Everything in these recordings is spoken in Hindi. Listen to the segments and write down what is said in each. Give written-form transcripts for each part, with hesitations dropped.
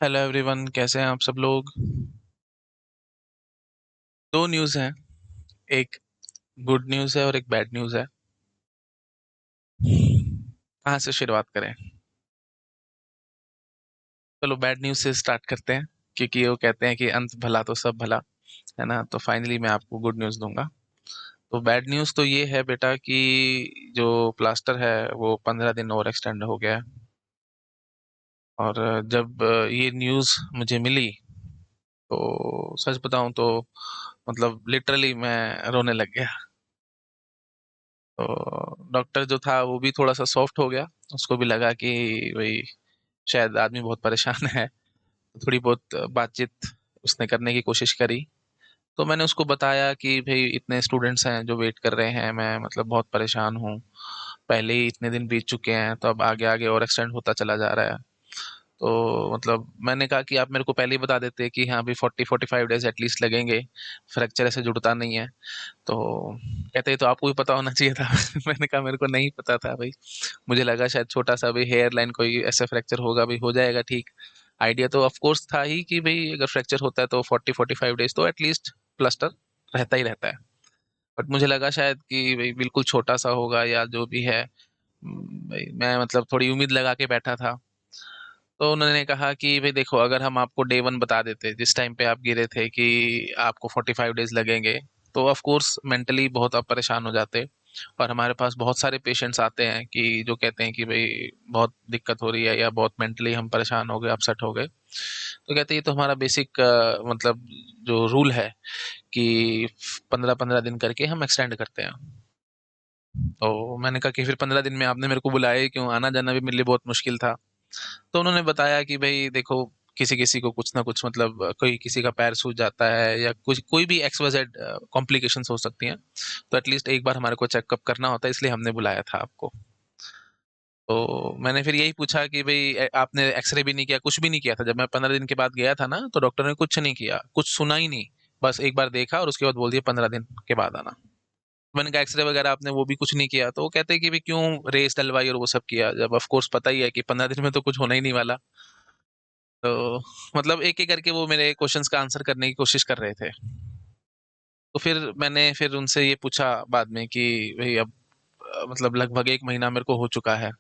हेलो एवरीवन, कैसे हैं आप सब लोग। दो न्यूज़ हैं। एक गुड न्यूज़ है और एक बैड न्यूज़ है। कहाँ से शुरुआत करें? चलो बैड न्यूज़ से स्टार्ट करते हैं, क्योंकि वो कहते हैं कि अंत भला तो सब भला, है ना। तो फाइनली मैं आपको गुड न्यूज़ दूंगा। तो बैड न्यूज़ तो ये है बेटा कि जो प्लास्टर है वो 15 दिन और एक्सटेंड हो गया है। और जब ये न्यूज़ मुझे मिली तो सच बताऊं तो मतलब लिटरली मैं रोने लग गया। तो डॉक्टर जो था वो भी थोड़ा सा सॉफ्ट हो गया। उसको भी लगा कि भाई शायद आदमी बहुत परेशान है। थोड़ी बहुत बातचीत उसने करने की कोशिश करी। तो मैंने उसको बताया कि भाई इतने स्टूडेंट्स हैं जो वेट कर रहे हैं, मैं मतलब बहुत परेशान हूँ। पहले ही इतने दिन बीत चुके हैं, तो अब आगे आगे और एक्सटेंड होता चला जा रहा है। तो मतलब मैंने कहा कि आप मेरे को पहले ही बता देते कि हाँ भी 40-45 डेज एटलीस्ट लगेंगे। फ्रैक्चर ऐसे जुड़ता नहीं है। तो कहते हैं तो आपको भी पता होना चाहिए था। मैंने कहा मेरे को नहीं पता था भाई। मुझे लगा शायद छोटा सा भी हेयर लाइन कोई ऐसा फ्रैक्चर होगा, भी हो जाएगा ठीक। आइडिया तो ऑफ कोर्स था ही कि भाई अगर फ्रैक्चर होता है तो 40-45 डेज तो एटलीस्ट प्लास्टर रहता ही रहता है। बट मुझे लगा शायद कि भाई बिल्कुल छोटा सा होगा या जो भी है। भाई मैं मतलब थोड़ी उम्मीद लगा के बैठा था। तो उन्होंने कहा कि भाई देखो, अगर हम आपको डे वन बता देते जिस टाइम पे आप गिरे थे कि आपको 45 डेज लगेंगे, तो ऑफ कोर्स मेंटली बहुत आप परेशान हो जाते। और हमारे पास बहुत सारे पेशेंट्स आते हैं कि जो कहते हैं कि भाई बहुत दिक्कत हो रही है या बहुत मेंटली हम परेशान हो गए, अपसेट हो गए। तो कहते हैं ये तो हमारा बेसिक मतलब जो रूल है कि 15-15 दिन करके हम एक्सटेंड करते हैं। तो मैंने कहा कि फिर 15 दिन में आपने मेरे को बुलाया ही क्यों, आना जाना भी मेरे लिए बहुत मुश्किल था। तो उन्होंने बताया कि भाई देखो, किसी किसी को कुछ ना कुछ मतलब कोई किसी का पैर सूज जाता है या कुछ कोई भी एक्स वाई जेड कॉम्प्लिकेशंस हो सकती हैं। तो एटलीस्ट एक बार हमारे को चेकअप करना होता है, इसलिए हमने बुलाया था आपको। तो मैंने फिर यही पूछा कि भाई आपने एक्सरे भी नहीं किया, कुछ भी नहीं किया था? जब मैं 15 दिन के बाद गया था ना, तो डॉक्टर ने कुछ नहीं किया, कुछ सुना ही नहीं। बस एक बार देखा और उसके बाद बोल दिया 15 दिन के बाद आना। मैंने कहा एक्सरे वगैरह आपने वो भी कुछ नहीं किया? तो वो कहते हैं कि भाई क्यों रेस डलवाई और वो सब किया, जब ऑफ कोर्स पता ही है कि 15 दिन में तो कुछ होना ही नहीं वाला। तो मतलब एक एक करके वो मेरे क्वेश्चंस का आंसर करने की कोशिश कर रहे थे। तो फिर मैंने फिर उनसे ये पूछा बाद में कि भाई अब मतलब लगभग 1 महीना मेरे को हो चुका है,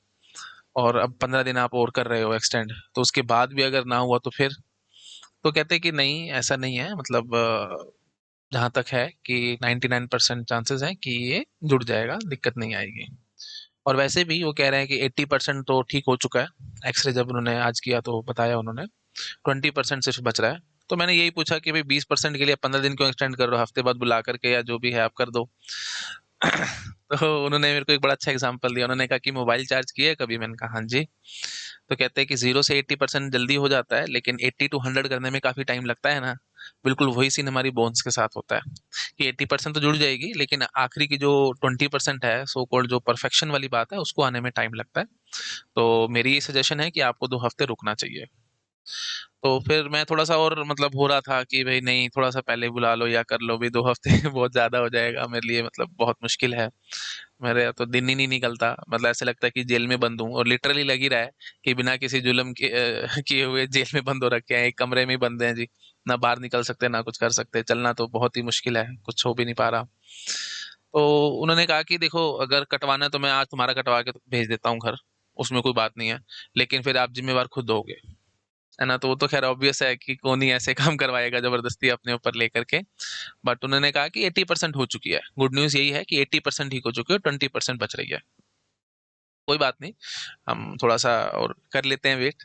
और अब 15 दिन आप और कर रहे हो एक्सटेंड, तो उसके बाद भी अगर ना हुआ तो फिर? तो कहते हैं कि नहीं, ऐसा नहीं है, मतलब जहाँ तक है कि 99% चांसेस हैं कि ये जुड़ जाएगा, दिक्कत नहीं आएगी। और वैसे भी वो कह रहे हैं कि 80% तो ठीक हो चुका है। एक्सरे जब उन्होंने आज किया तो बताया उन्होंने 20% सिर्फ बच रहा है। तो मैंने यही पूछा कि भाई 20% के लिए 15 दिन क्यों एक्सटेंड कर रहे हो, हफ्ते बाद बुला करके या जो भी है आप कर दो। तो उन्होंने मेरे को एक बड़ा अच्छा एग्जांपल दिया। उन्होंने कहा कि मोबाइल चार्ज किए कभी? मैंने कहा हाँ जी। तो कहते हैं कि 0 से 80% जल्दी हो जाता है, लेकिन 80 to 100 करने में काफी टाइम लगता है ना। बिल्कुल वही सीन हमारी बोन्स के साथ होता है कि 80% तो जुड़ जाएगी, लेकिन आखिरी की जो 20% है, सो कॉल्ड जो परफेक्शन वाली बात है, उसको आने में टाइम लगता है। तो मेरी ये सजेशन है कि आपको 2 हफ्ते रुकना चाहिए। तो फिर मैं थोड़ा सा और मतलब हो रहा था कि भाई नहीं, थोड़ा सा पहले बुला लो या कर लो भी, 2 हफ्ते बहुत ज्यादा हो जाएगा मेरे लिए, मतलब बहुत मुश्किल है। मेरे तो दिन ही नहीं निकलता, मतलब ऐसे लगता है कि जेल में बंद हूँ, और लिटरली लग ही रहा है कि बिना किसी जुल्म के किए हुए जेल में बंद हो रखे हैं, एक कमरे में ही बंद हैं जी। ना बाहर निकल सकते ना कुछ कर सकते, चलना तो बहुत ही मुश्किल है, कुछ हो भी नहीं पा रहा। तो उन्होंने कहा कि देखो, अगर कटवाना है तो मैं आज तुम्हारा कटवा के भेज देता हूँ घर, उसमें कोई बात नहीं है, लेकिन फिर आप जिम्मेवार खुद होगे, है ना। तो वो तो खैर ऑब्वियस है कि कौन ही ऐसे काम करवाएगा जबरदस्ती अपने ऊपर लेकर के। बट उन्होंने कहा कि 80% हो चुकी है, गुड न्यूज यही है कि 80% ठीक हो चुकी है, 20% बच रही है। कोई बात नहीं, हम थोड़ा सा और कर लेते हैं वेट,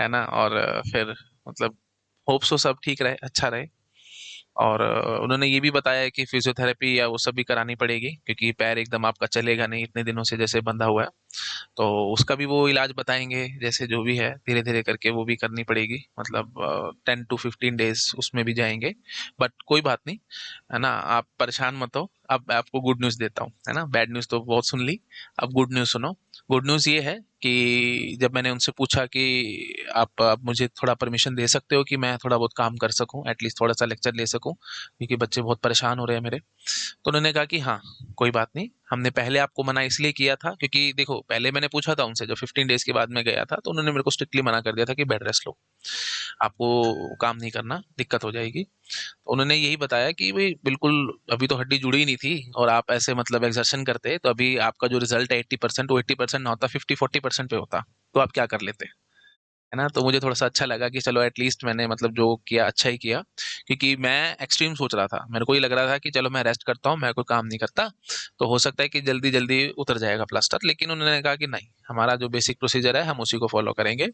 है ना। और फिर मतलब होप सो सब ठीक रहे, अच्छा रहे। और उन्होंने ये भी बताया है कि फिजियोथेरेपी या वो सब भी करानी पड़ेगी, क्योंकि पैर एकदम आपका चलेगा नहीं इतने दिनों से जैसे बंधा हुआ है। तो उसका भी वो इलाज बताएंगे, जैसे जो भी है धीरे धीरे करके वो भी करनी पड़ेगी, मतलब 10 to 15 डेज उसमें भी जाएंगे। बट कोई बात नहीं, है ना, आप परेशान मत हो। अब मैं आपको गुड न्यूज़ देता हूँ, है ना। बैड न्यूज़ तो बहुत सुन ली, अब गुड न्यूज़ सुनो। गुड न्यूज़ ये है कि जब मैंने उनसे पूछा कि आप मुझे थोड़ा परमिशन दे सकते हो कि मैं थोड़ा बहुत काम कर सकूं, एटलीस्ट थोड़ा सा लेक्चर ले सकूं, क्योंकि बच्चे बहुत परेशान हो रहे हैं मेरे। तो उन्होंने कहा कि हाँ, कोई बात नहीं, हमने पहले आपको मना इसलिए किया था क्योंकि देखो पहले मैंने पूछा था उनसे, जो 15 डेज के बाद मैं गया था, तो उन्होंने मेरे को स्ट्रिक्टली मना कर दिया था कि बेड रेस्ट लो, आपको काम नहीं करना, दिक्कत हो जाएगी। तो उन्होंने यही बताया कि भाई बिल्कुल अभी तो हड्डी जुड़ी ही नहीं थी, और आप ऐसे मतलब एक्सर्शन करते तो अभी आपका जो रिजल्ट है 80%, वो 80% ना होता, 50-40% पे होता, तो आप क्या कर लेते, है ना। तो मुझे थोड़ा सा अच्छा लगा कि चलो एटलीस्ट मैंने मतलब जो किया अच्छा ही किया, क्योंकि मैं एक्सट्रीम सोच रहा था, मेरे को ये लग रहा था कि चलो मैं रेस्ट करता हूँ, मैं कोई काम नहीं करता, तो हो सकता है कि जल्दी जल्दी उतर जाएगा प्लास्टर, लेकिन उन्होंने कहा कि नहीं, हमारा जो बेसिक प्रोसीजर है हम उसी को फॉलो करेंगे,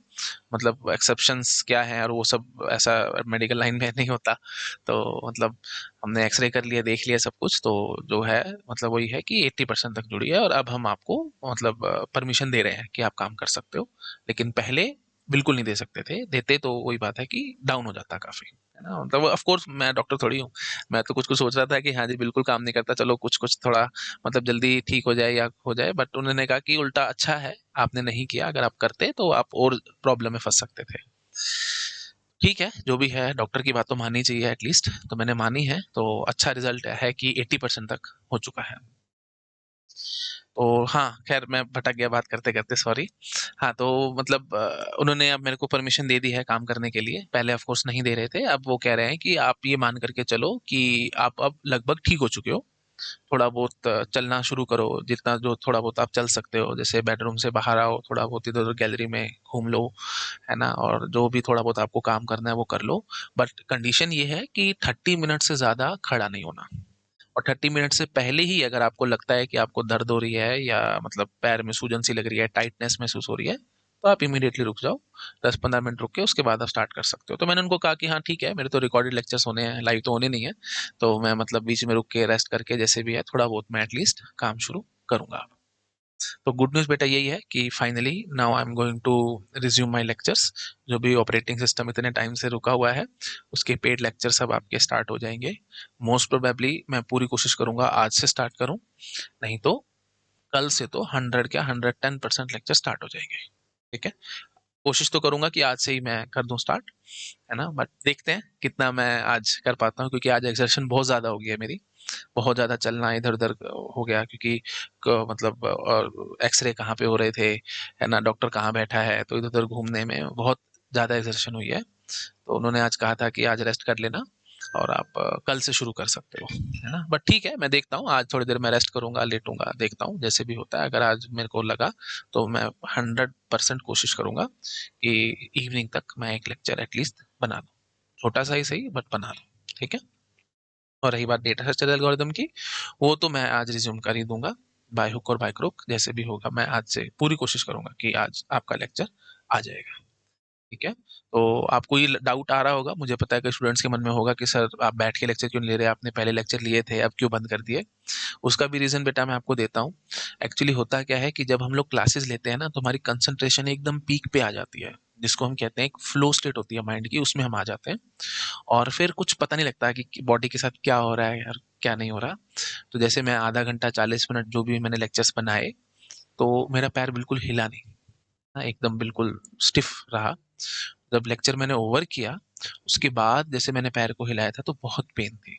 मतलब एक्सेप्शंस क्या है और वो सब ऐसा मेडिकल लाइन में नहीं होता। तो मतलब हमने एक्सरे कर लिया, देख लिया सब कुछ, तो जो है मतलब वही है कि 80% तक जुड़ी है, और अब हम आपको मतलब परमिशन दे रहे हैं कि आप काम कर सकते हो, लेकिन पहले बिल्कुल नहीं दे सकते थे, देते तो वही बात है कि डाउन हो जाता काफी, है ना। मतलब ऑफ कोर्स मैं डॉक्टर थोड़ी हूँ, मैं तो कुछ कुछ सोच रहा था कि हाँ जी बिल्कुल काम नहीं करता, चलो कुछ कुछ थोड़ा मतलब जल्दी ठीक हो जाए या हो जाए, बट उन्होंने कहा कि उल्टा अच्छा है आपने नहीं किया, अगर आप करते तो आप और प्रॉब्लम में फंस सकते थे। ठीक है, जो भी है डॉक्टर की बात तो माननी चाहिए एटलीस्ट, तो मैंने मानी है, तो अच्छा रिजल्ट है कि 80% तक हो चुका है। तो हाँ, खैर मैं भटक गया बात करते करते, सॉरी। हाँ, तो मतलब उन्होंने अब मेरे को परमिशन दे दी है काम करने के लिए, पहले ऑफ कोर्स नहीं दे रहे थे, अब वो कह रहे हैं कि आप ये मान करके चलो कि आप अब लगभग ठीक हो चुके हो, थोड़ा बहुत चलना शुरू करो, जितना जो थोड़ा बहुत आप चल सकते हो, जैसे बेडरूम से बाहर आओ, थोड़ा बहुत इधर उधर गैलरी में घूम लो, है ना, और जो भी थोड़ा बहुत आपको काम करना है वो कर लो, बट कंडीशन ये है कि 30 मिनट से ज्यादा खड़ा नहीं होना, और 30 मिनट से पहले ही अगर आपको लगता है कि आपको दर्द हो रही है या मतलब पैर में सूजन सी लग रही है, टाइटनेस महसूस हो रही है, तो आप इमीडिएटली रुक जाओ, 10-15 मिनट रुक के उसके बाद आप स्टार्ट कर सकते हो। तो मैंने उनको कहा कि हाँ ठीक है, मेरे तो रिकॉर्डेड लेक्चर्स होने हैं, लाइव तो होने नहीं है, तो मैं मतलब बीच में रुक के रेस्ट करके जैसे भी है थोड़ा बहुत मैं एटलीस्ट काम शुरू करूंगा। तो गुड न्यूज़ बेटा यही है कि finally now I am going to resume my lectures, जो भी ऑपरेटिंग सिस्टम इतने टाइम से रुका हुआ है उसके पेड लेक्चर्स अब आपके स्टार्ट हो जाएंगे। मोस्ट प्रोबेबली मैं पूरी कोशिश करूंगा आज से स्टार्ट करूं, नहीं तो कल से तो 100 क्या 110% लेक्चर स्टार्ट हो जाएंगे। ठीक है, कोशिश तो करूंगा कि आज से ही मैं कर दूं स्टार्ट, है ना, बट देखते हैं कितना मैं आज कर पाता हूँ, क्योंकि आज एक्सर्शन बहुत ज़्यादा हो गई है मेरी, बहुत ज़्यादा चलना इधर उधर हो गया, क्योंकि मतलब एक्सरे कहाँ पे हो रहे थे, है ना, डॉक्टर कहाँ बैठा है, तो इधर उधर घूमने में बहुत ज़्यादा एक्सर्शन हुई है। तो उन्होंने आज कहा था कि आज रेस्ट कर लेना और आप कल से शुरू कर सकते हो, है ना, बट ठीक है मैं देखता हूँ, आज थोड़ी देर मैं रेस्ट करूंगा, लेटूंगा, देखता हूँ जैसे भी होता है, अगर आज मेरे को लगा तो मैं 100% कोशिश करूंगा कि इवनिंग तक मैं एक लेक्चर एटलीस्ट बना दूँ, छोटा सा ही सही बट बना दूँ। ठीक है, और रही बात डेटा स्ट्रक्चर एल्गोरिदम की, वो तो मैं आज रिज्यूम कर ही दूंगा, बाय हुक और बाय क्रुक जैसे भी होगा, मैं आज से पूरी कोशिश करूंगा कि आज आपका लेक्चर आ जाएगा। ठीक है, तो आपको ये डाउट आ रहा होगा, मुझे पता है कि स्टूडेंट्स के मन में होगा कि सर आप बैठ के लेक्चर क्यों नहीं ले रहे, आपने पहले लेक्चर लिए थे अब क्यों बंद कर दिए। उसका भी रीजन बेटा मैं आपको देता हूँ। एक्चुअली होता क्या है कि जब हम लोग क्लासेस लेते हैं ना, तो हमारी कंसंट्रेशन एकदम पीक पे आ जाती है, जिसको हम कहते हैं एक फ्लो स्टेट होती है माइंड की, उसमें हम आ जाते हैं, और फिर कुछ पता नहीं लगता है कि बॉडी के साथ क्या हो रहा है यार, क्या नहीं हो रहा। तो जैसे मैं आधा घंटा 40 मिनट जो भी मैंने लेक्चर्स बनाए, तो मेरा पैर बिल्कुल हिला नहीं, हाँ, एकदम बिल्कुल स्टिफ रहा। जब लेक्चर मैंने ओवर किया, उसके बाद जैसे मैंने पैर को हिलाया था तो बहुत पेन थी।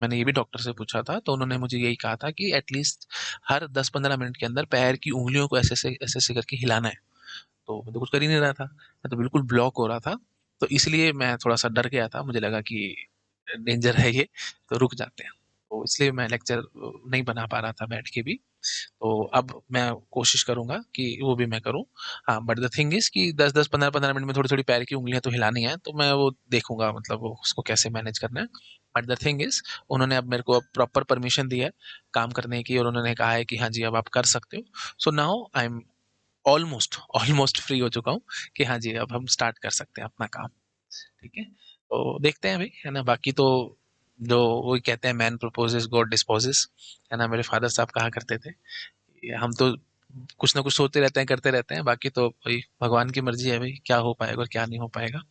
मैंने ये भी डॉक्टर से पूछा था, तो उन्होंने मुझे यही कहा था कि एटलीस्ट हर 10-15 मिनट के अंदर पैर की उंगलियों को ऐसे ऐसे करके हिलाना है। तो मैं तो कुछ कर ही नहीं रहा था, मैं तो बिल्कुल ब्लॉक हो रहा था, तो इसलिए मैं थोड़ा सा डर गया था, मुझे लगा कि डेंजर है ये, तो रुक जाते हैं, तो इसलिए मैं लेक्चर नहीं बना पा रहा था बैठ के भी। तो अब मैं कोशिश करूंगा कि वो भी मैं करूं। हाँ, बट द थिंग इज कि 10-10 15-15 मिनट में थोड़ी थोड़ी पैर की उंगलियां तो हिलानी है, तो मैं वो देखूंगा, मतलब वो उसको कैसे मैनेज करना है। बट द थिंग इज, उन्होंने अब मेरे को अब प्रॉपर परमिशन दी है काम करने की, और उन्होंने कहा है कि हाँ जी अब आप कर सकते हो। So now I am almost almost free हो चुका हूँ कि हाँ जी अब हम स्टार्ट कर सकते हैं अपना काम। ठीक है, तो देखते हैं भाई, है ना, बाकी तो जो वो कहते हैं मैन प्रपोजेस गॉड डिस्पोजेस, है ना, मेरे फादर साहब कहा करते थे, ये हम तो कुछ ना कुछ सोचते रहते हैं, करते रहते हैं, बाकी तो भाई भगवान की मर्जी है भाई, क्या हो पाएगा और क्या नहीं हो पाएगा।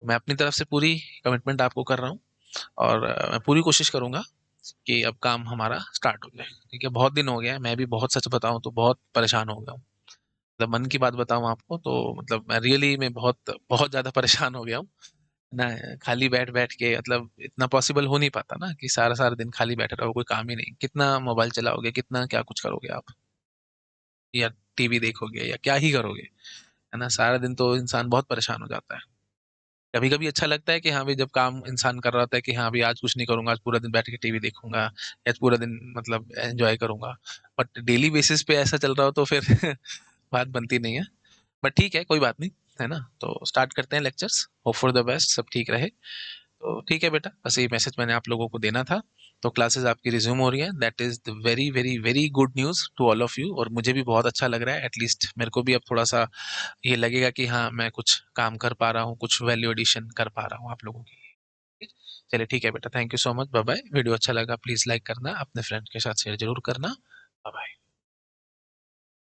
मैं अपनी तरफ से पूरी कमिटमेंट आपको कर रहा हूँ, और मैं पूरी कोशिश करूंगा कि अब काम हमारा स्टार्ट हो जाए। ठीक है, बहुत दिन हो गया है, मैं भी बहुत सच बताऊं तो बहुत परेशान हो गया हूँ, मतलब मन की बात बताऊं आपको तो मतलब मैं रियली में बहुत बहुत ज्यादा परेशान हो गया हूँ। ना खाली बैठ बैठ के मतलब इतना पॉसिबल हो नहीं पाता ना कि सारा सारा दिन खाली बैठे रहो, कोई काम ही नहीं, कितना मोबाइल चलाओगे, कितना क्या कुछ करोगे आप, या टीवी देखोगे या क्या ही करोगे, है ना। सारा दिन तो इंसान बहुत परेशान हो जाता है। कभी कभी अच्छा लगता है कि हाँ भाई, जब काम इंसान कर रहा होता है कि हाँ भाई आज कुछ नहीं करूंगा, आज पूरा दिन बैठ के टीवी देखूंगा, आज पूरा दिन मतलब एंजॉय करूंगा। बट डेली बेसिस पे ऐसा चल रहा हो तो फिर बात बनती नहीं है। बट ठीक है, कोई बात नहीं, है ना। तो स्टार्ट करते हैं lectures, hope for the best, सब ठीक रहे। तो ठीक है बेटा, बस ये मैसेज मैंने आप लोगों को देना था। तो क्लासेस आपकी रिज्यूम हो रही है, that is the very very very good news to all of you, और मुझे भी बहुत अच्छा लग रहा है। एटलीस्ट मेरे को भी अब थोड़ा सा ये लगेगा कि हाँ मैं कुछ काम कर पा रहा हूँ, कुछ वैल्यू एडिशन कर पा रहा हूँ आप लोगों के लिए। ठीक? चलिए ठीक है बेटा, thank you so much, bye bye. Video अच्छा लगा प्लीज लाइक करना, अपने फ्रेंड के साथ शेयर जरूर करना। Bye bye.